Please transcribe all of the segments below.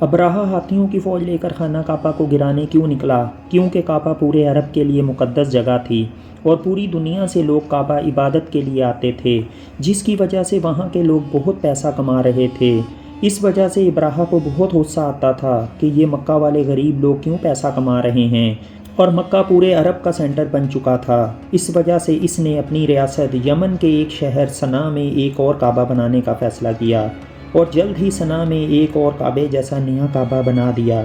ابراہا ہاتھیوں کی فوج لے کر خانہ کعبہ کو گرانے کیوں نکلا؟ کیونکہ کعبہ پورے عرب کے لیے مقدس جگہ تھی اور پوری دنیا سے لوگ کعبہ عبادت کے لیے آتے تھے، جس کی وجہ سے وہاں کے لوگ بہت پیسہ کما رہے تھے۔ اس وجہ سے ابراہا کو بہت غصہ آتا تھا کہ یہ مکہ والے غریب لوگ کیوں پیسہ کما رہے ہیں، اور مکہ پورے عرب کا سینٹر بن چکا تھا۔ اس وجہ سے اس نے اپنی ریاست یمن کے ایک شہر صنعا میں ایک اور کعبہ بنانے کا فیصلہ کیا، اور جلد ہی صنعا میں ایک اور کعبے جیسا نیا کعبہ بنا دیا۔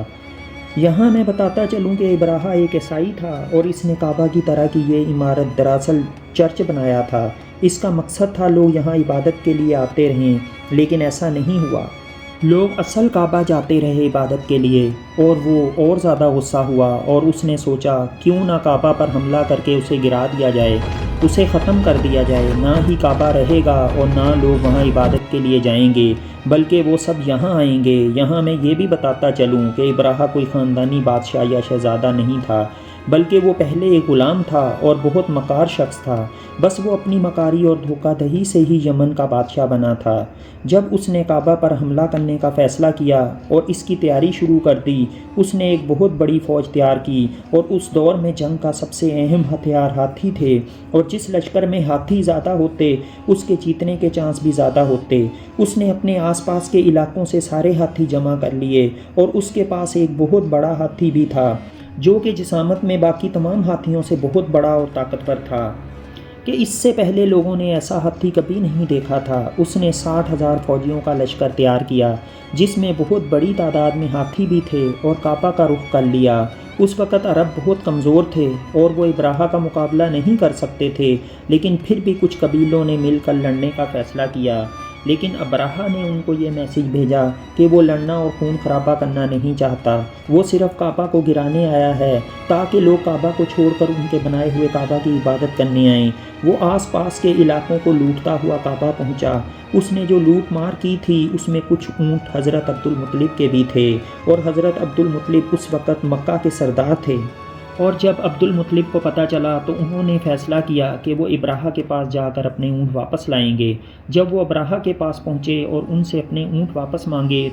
یہاں میں بتاتا چلوں کہ ابراہا ایک عیسائی تھا اور اس نے کعبہ کی طرح کی یہ عمارت دراصل چرچ بنایا تھا۔ اس کا مقصد تھا لوگ یہاں عبادت کے لیے آتے رہیں، لیکن ایسا نہیں ہوا۔ لوگ اصل کعبہ جاتے رہے عبادت کے لیے، اور وہ اور زیادہ غصہ ہوا اور اس نے سوچا کیوں نہ کعبہ پر حملہ کر کے اسے گرا دیا جائے، اسے ختم کر دیا جائے۔ نہ ہی کعبہ رہے گا اور نہ لوگ وہاں عبادت کے لیے جائیں گے، بلکہ وہ سب یہاں آئیں گے۔ یہاں میں یہ بھی بتاتا چلوں کہ ابراہا کوئی خاندانی بادشاہ یا شہزادہ نہیں تھا، بلکہ وہ پہلے ایک غلام تھا اور بہت مکار شخص تھا۔ بس وہ اپنی مکاری اور دھوکہ دہی سے ہی یمن کا بادشاہ بنا تھا۔ جب اس نے کعبہ پر حملہ کرنے کا فیصلہ کیا اور اس کی تیاری شروع کر دی، اس نے ایک بہت بڑی فوج تیار کی، اور اس دور میں جنگ کا سب سے اہم ہتھیار ہاتھی تھے، اور جس لشکر میں ہاتھی زیادہ ہوتے اس کے جیتنے کے چانس بھی زیادہ ہوتے۔ اس نے اپنے آس پاس کے علاقوں سے سارے ہاتھی جمع کر لیے، اور اس کے پاس ایک بہت بڑا ہاتھی بھی تھا جو کہ جسامت میں باقی تمام ہاتھیوں سے بہت بڑا اور طاقتور تھا کہ اس سے پہلے لوگوں نے ایسا ہاتھی کبھی نہیں دیکھا تھا۔ اس نے 60,000 فوجیوں کا لشکر تیار کیا، جس میں بہت بڑی تعداد میں ہاتھی بھی تھے، اور کعبہ کا رخ کر لیا۔ اس وقت عرب بہت کمزور تھے اور وہ ابراہا کا مقابلہ نہیں کر سکتے تھے، لیکن پھر بھی کچھ قبیلوں نے مل کر لڑنے کا فیصلہ کیا۔ لیکن ابراہا نے ان کو یہ میسج بھیجا کہ وہ لڑنا اور خون خرابہ کرنا نہیں چاہتا، وہ صرف کعبہ کو گرانے آیا ہے تاکہ لوگ کعبہ کو چھوڑ کر ان کے بنائے ہوئے کعبہ کی عبادت کرنے آئیں۔ وہ آس پاس کے علاقوں کو لوٹتا ہوا کعبہ پہنچا۔ اس نے جو لوٹ مار کی تھی اس میں کچھ اونٹ حضرت عبدالمطلب کے بھی تھے، اور حضرت عبدالمطلب اس وقت مکہ کے سردار تھے۔ اور جب عبدالمطلب کو پتہ چلا تو انہوں نے فیصلہ کیا کہ وہ ابراہا کے پاس جا کر اپنے اونٹ واپس لائیں گے۔ جب وہ ابراہا کے پاس پہنچے اور ان سے اپنے اونٹ واپس مانگے۔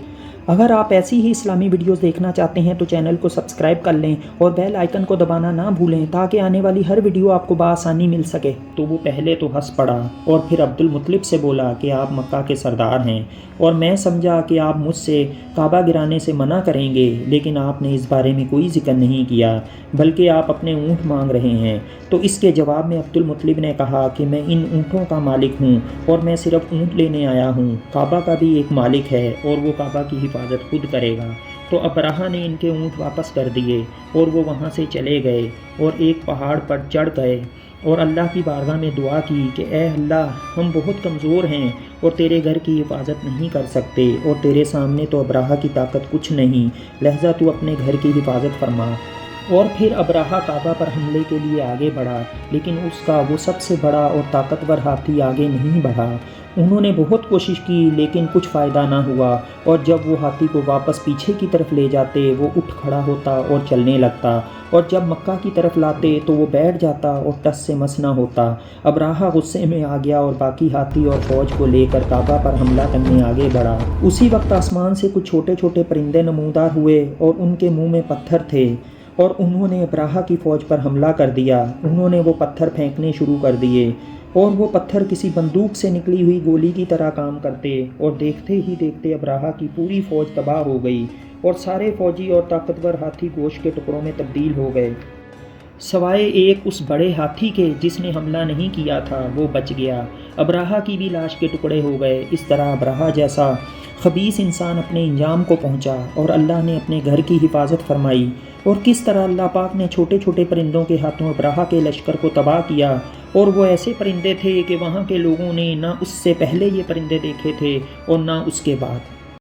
اگر آپ ایسی ہی اسلامی ویڈیوز دیکھنا چاہتے ہیں تو چینل کو سبسکرائب کر لیں اور بیل آئیکن کو دبانا نہ بھولیں تاکہ آنے والی ہر ویڈیو آپ کو بآسانی مل سکے۔ تو وہ پہلے تو ہنس پڑا اور پھر عبدالمطلب سے بولا کہ آپ مکہ کے سردار ہیں، اور میں سمجھا کہ آپ مجھ سے کعبہ گرانے سے منع کریں گے، لیکن آپ نے اس بارے میں کوئی ذکر نہیں کیا، بلکہ آپ اپنے اونٹ مانگ رہے ہیں۔ تو اس کے جواب میں عبدالمطلب نے کہا کہ میں ان اونٹوں کا مالک ہوں اور میں صرف اونٹ لینے آیا ہوں، کعبہ کا بھی ایک مالک ہے اور وہ کعبہ کی حفاظت خود کرے گا۔ تو ابراہا نے ان کے اونٹ واپس کر دیے اور وہ وہاں سے چلے گئے اور ایک پہاڑ پر چڑھ گئے اور اللہ کی بارگاہ میں دعا کی کہ اے اللہ، ہم بہت کمزور ہیں اور تیرے گھر کی حفاظت نہیں کر سکتے، اور تیرے سامنے تو ابراہا کی طاقت کچھ نہیں، لہذا تو اپنے گھر کی حفاظت فرما۔ اور پھر ابراہا کعبہ پر حملے کے لیے آگے بڑھا، لیکن اس کا وہ سب سے بڑا اور طاقتور ہاتھی آگے نہیں بڑھا۔ انہوں نے بہت کوشش کی لیکن کچھ فائدہ نہ ہوا، اور جب وہ ہاتھی کو واپس پیچھے کی طرف لے جاتے وہ اٹھ کھڑا ہوتا اور چلنے لگتا، اور جب مکہ کی طرف لاتے تو وہ بیٹھ جاتا اور ٹس سے مس نہ ہوتا۔ ابراہا غصے میں آ گیا اور باقی ہاتھی اور فوج کو لے کر کعبہ پر حملہ کرنے آگے بڑھا۔ اسی وقت آسمان سے کچھ چھوٹے چھوٹے پرندے نمودار ہوئے اور ان کے منہ میں پتھر تھے، اور انہوں نے ابراہا کی فوج پر حملہ کر دیا۔ انہوں نے وہ پتھر پھینکنے شروع کر دیے، اور وہ پتھر کسی بندوق سے نکلی ہوئی گولی کی طرح کام کرتے، اور دیکھتے ہی دیکھتے ابراہا کی پوری فوج تباہ ہو گئی، اور سارے فوجی اور طاقتور ہاتھی گوشت کے ٹکڑوں میں تبدیل ہو گئے، سوائے ایک اس بڑے ہاتھی کے جس نے حملہ نہیں کیا تھا، وہ بچ گیا۔ ابراہا کی بھی لاش کے ٹکڑے ہو گئے۔ اس طرح ابراہا جیسا خبیث انسان اپنے انجام کو پہنچا، اور اللہ نے اپنے گھر کی حفاظت فرمائی۔ اور کس طرح اللہ پاک نے چھوٹے چھوٹے پرندوں کے ہاتھوں ابراہا کے لشکر کو تباہ کیا، اور وہ ایسے پرندے تھے کہ وہاں کے لوگوں نے نہ اس سے پہلے یہ پرندے دیکھے تھے اور نہ اس کے بعد۔